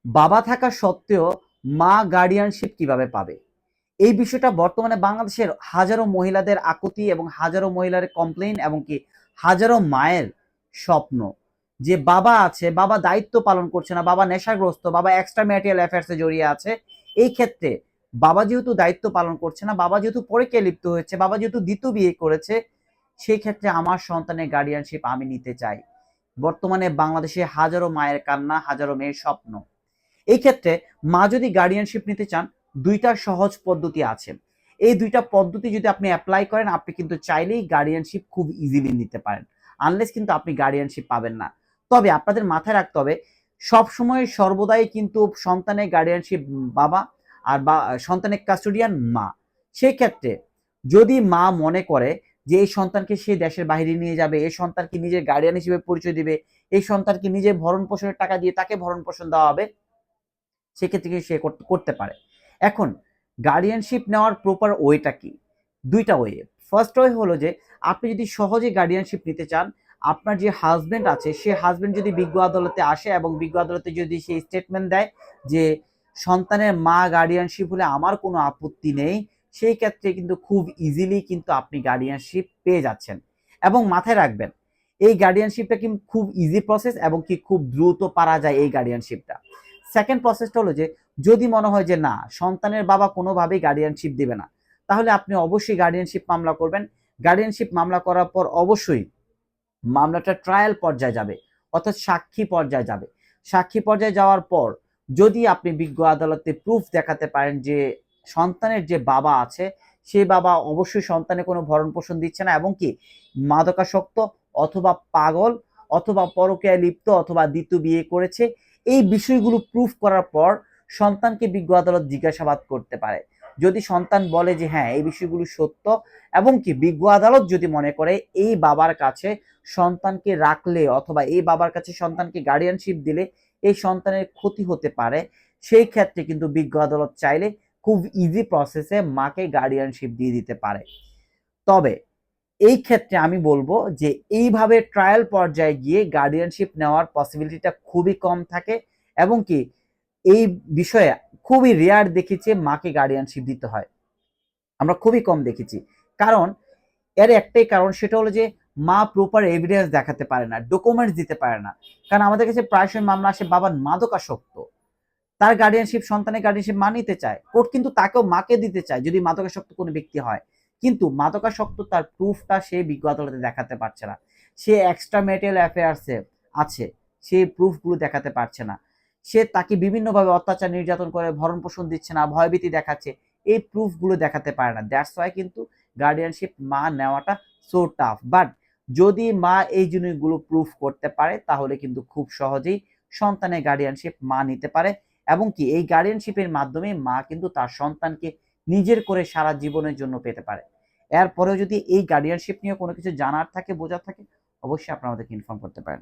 বাবা থাকা সত্ত্বেও মা গার্ডিয়ানশিপ কিভাবে পাবে? এই বিষয়টা বর্তমানে বাংলাদেশের হাজারো মহিলাদের আকুতি এবং হাজারো মহিলার কমপ্লেইন এবং কি হাজারো মায়ের স্বপ্ন যে বাবা আছে, বাবা দায়িত্ব পালন করছে না, বাবা নেশাগ্রস্ত, বাবা এক্সট্রা ম্যারিটাল অ্যাফেয়ার্সে জড়িয়ে আছে। এই ক্ষেত্রে বাবা যেহেতু দায়িত্ব পালন করছে না, বাবা যেহেতু পরকীয়ায় লিপ্ত হয়েছে, বাবা যেহেতু দ্বিতীয় বিয়ে করেছে, সেই ক্ষেত্রে আমার সন্তানের গার্ডিয়ানশিপ আমি নিতে চাই। বর্তমানে বাংলাদেশে হাজারো মায়ের কান্না, হাজারো মেয়ের স্বপ্ন। এই ক্ষেত্রে মা যদি গার্ডিয়ানশিপ নিতে চান, দুইটা সহজ পদ্ধতি আছে। এই দুইটা পদ্ধতি যদি আপনি অ্যাপ্লাই করেন, আপনি কিন্তু চাইলেই গার্ডিয়ানশিপ খুব ইজিলি নিতে পারেন, আনলেস কিন্তু আপনি গার্ডিয়ানশিপ পাবেন না। তবে আপনাদের মাথায় রাখতে হবে, সবসময় সর্বদাই কিন্তু সন্তানের গার্ডিয়ানশিপ বাবা, আর সন্তানের কাস্টোডিয়ান মা। সেই ক্ষেত্রে যদি মা মনে করে যে এই সন্তানকে সে দেশের বাইরে নিয়ে যাবে, এই সন্তানকে নিজের গার্ডিয়ান হিসেবে পরিচয় দিবে, এই সন্তানকে নিজের ভরণ পোষণের টাকা দিয়ে তাকে ভরণ পোষণ দেওয়া হবে, সেক্ষেত্রে কিন্তু সে করতে পারে। এখন গার্ডিয়ানশিপ নেওয়ার প্রপার ওয়েটা কি? দুইটা ওয়ে। ফার্স্ট ওয়ে হলো যে আপনি যদি সহজে গার্ডিয়ানশিপ নিতে চান, আপনার যে হাজবেন্ড আছে সে হাজবেন্ড যদি বিজ্ঞ আদালতে আসে এবং বিজ্ঞ আদালতে যদি সেই স্টেটমেন্ট দেয় যে সন্তানের মা গার্ডিয়ানশিপ হলে আমার কোনো আপত্তি নেই, সেই ক্ষেত্রে কিন্তু খুব ইজিলি কিন্তু আপনি গার্ডিয়ানশিপ পেয়ে যাচ্ছেন। এবং মাথায় রাখবেন, এই গার্ডিয়ানশিপটা কিন্তু খুব ইজি প্রসেস এবং কি খুব দ্রুত পারা যায় এই গার্ডিয়ানশিপটা। সেকেন্ড প্রসেসটা হলো যে যদি মনে হয় যে না, সন্তানের বাবা কোনোভাবেই গার্ডিয়ানশিপ দিবে না, তাহলে আপনি অবশ্যই গার্ডিয়ানশিপ মামলা করবেন। গার্ডিয়ানশিপ মামলা করার পর অবশ্যই মামলাটা ট্রায়াল পর্যায়ে যাবে, অর্থাৎ সাক্ষী পর্যায়ে যাবে। সাক্ষী পর্যায়ে যাওয়ার পর যদি আপনি বিজ্ঞ আদালতে প্রুফ দেখাতে পারেন যে সন্তানের যে বাবা আছে সেই বাবা অবশ্যই সন্তানের কোনো ভরণ পোষণ দিচ্ছে না এবং কি মাদকাসক্ত অথবা পাগল অথবা পরকীয়ায় লিপ্ত অথবা দ্বিতীয় বিয়ে করেছে, এই বিষয়গুলো প্রুফ করার পর সন্তানকে বিজ্ঞ আদালত জিজ্ঞাসাবাদ করতে পারে। যদি সন্তান বলে যে হ্যাঁ এই বিষয়গুলো সত্য এবং কি বিজ্ঞ আদালত যদি মনে করে এই বাবার কাছে সন্তানকে রাখলে অথবা এই বাবার কাছে সন্তানকে গার্ডিয়ানশিপ দিলে এই সন্তানের ক্ষতি হতে পারে, সেই ক্ষেত্রে কিন্তু বিজ্ঞ আদালত চাইলে খুব ইজি প্রসেসে মাকে গার্ডিয়ানশিপ দিয়ে দিতে পারে। তবে এই ক্ষেত্রে আমি বলবো যে এইভাবে ট্রায়াল পর্যায়ে গিয়ে গার্ডিয়ানশিপ নেওয়ার পসিবিলিটিটা খুবই কম থাকে এবং কি এই বিষয়ে খুবই রেয়ার দেখেছি মাকে গার্ডিয়ানশিপ দিতে হয়, আমরা খুবই কম দেখেছি। কারণ এর একটাই কারণ, সেটা হলো যে মা প্রপার এভিডেন্স দেখাতে পারে না, ডকুমেন্টস দিতে পারে না। কারণ আমাদের কাছে প্রায় সময় মামলা আসে বাবার মাদকাসক্ত, তার গার্ডিয়ানশিপ সন্তানের গার্ডিয়ানশিপ মা নিতে চায়, কোর্ট কিন্তু তাকেও মাকে দিতে চায় যদি মাদকাসক্ত কোনো ব্যক্তি হয়, কিন্তু মাদকাসক্ত তার প্রুফটা সে বিজ্ঞ আদালতে দেখাতে পারছে না, সে এক্সট্রা ম্যারিটাল অ্যাফেয়ার্সে আছে, সে প্রুফগুলো দেখাতে পারছে না, সে তাকে বিভিন্নভাবে অত্যাচার নির্যাতন করে ভরণ পোষণ দিচ্ছে না, ভয়ভীতি দেখাচ্ছে, এই প্রুফগুলো দেখাতে পারে না। দ্যাটস ওয়াই কিন্তু গার্ডিয়ানশিপ মা নেওয়াটা সো টাফ। বাট যদি মা এই জিনিসগুলো প্রুফ করতে পারে তাহলে কিন্তু খুব সহজেই সন্তানের গার্ডিয়ানশিপ মা নিতে পারে এবং কি এই গার্ডিয়ানশিপের মাধ্যমে মা কিন্তু তার সন্তানকে নিজের করে সারা জীবনের জন্য পেতে পারে। এরপরেও যদি এই গার্ডিয়ানশিপ নিয়ে কোনো কিছু জানার থাকে, বোঝার থাকে, অবশ্যই আপনারা আমাদেরকে ইনফর্ম করতে পারেন।